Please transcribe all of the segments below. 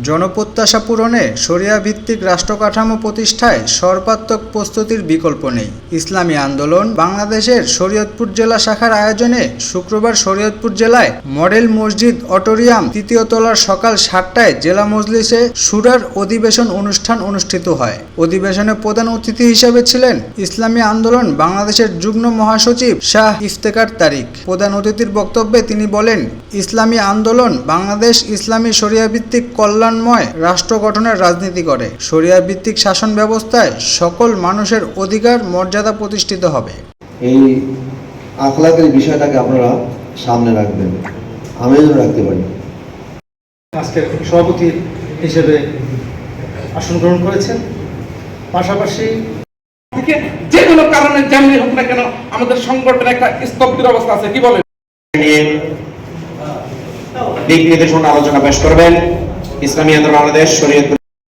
জনপ্রত্যাশা পূরণে শরিয়া ভিত্তিক রাষ্ট্র কাঠামো প্রতিষ্ঠায় সর্বাত্মক প্রস্তুতির বিকল্প নেই। ইসলামী আন্দোলন বাংলাদেশের শরীয়তপুর জেলা শাখার আয়োজনে শুক্রবার শরীয়তপুর জেলায় মডেল মসজিদ অডিটোরিয়াম ৩য় তলার সকাল ৭টায় জেলা মজলিসে শুরার অধিবেশন অনুষ্ঠান অনুষ্ঠিত হয়। অধিবেশনে প্রধান অতিথি হিসেবে ছিলেন ইসলামী আন্দোলন বাংলাদেশের যুগ্ম মহাসচিব শাহ ইফতেখার তারিক। প্রধান অতিথির বক্তব্যে তিনি বলেন, ইসলামী আন্দোলন বাংলাদেশ ইসলামী শরিয়া ভিত্তিক কল্যাণময় রাষ্ট্র গঠনের রাজনীতি করে। শরিয়া ভিত্তিক শাসন ব্যবস্থায় সকল মানুষের অধিকার মর্যাদা প্রতিষ্ঠিত হবে। এই আখলাকের বিষয়টাকে আপনারা সামনে রাখবেন, আমিও রাখতে পারি। আজকের সভাপতি হিসেবে আসন গ্রহণ করেছেন। পাশাপাশি যে কোনো কারণে যেমনি হোক না কেন আমাদের সংগঠনের একটা স্তব্ধের অবস্থা আছে। কি বলেন? দিক নির্দেশনা আলোচনা পেশ করবেন ইসলামী আন্দোলন বাংলাদেশ শরীয়তপুর।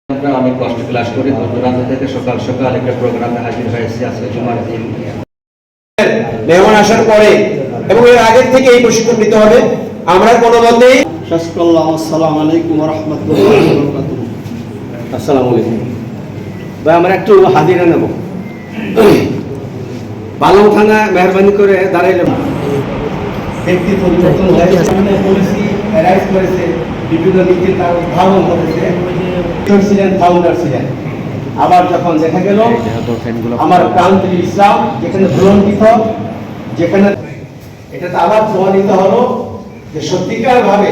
আমরা অনেক কষ্ট ক্লাস করি, রাত থেকে সকাল সকাল একটা প্রোগ্রামে হাজির হয়েছি। আজকে জুমার দিন মেহমান আসার পরে এবং এর আগে থেকে এই প্রশিক্ষণ নিতে হবে। আমরা কোনো মতেই আসসালামু আলাইকুম ওয়া রাহমাতুল্লাহি ওয়া বারাকাতুহু। আসসালামু আলাইকুম ভাই, আমরা একটু হাজিরা নেব। বালং থানা মেহরবানি করে দাঁড়াইলে ব্যক্তি পরিবর্তন হয়েছে, পলিসি অ্যারাইজ করেছে, বিভিন্ন নীতি তার উদ্ভাবন করেছে, ছিলেন ফাউন্ডার ছিলেন। আবার যখন দেখা গেল আমার প্রান্তিক ইসলাম যেখানে ভুলন্ডিত, যেখানে এটাতে আবার প্রমাণিত হলো যে সত্যিকার ভাবে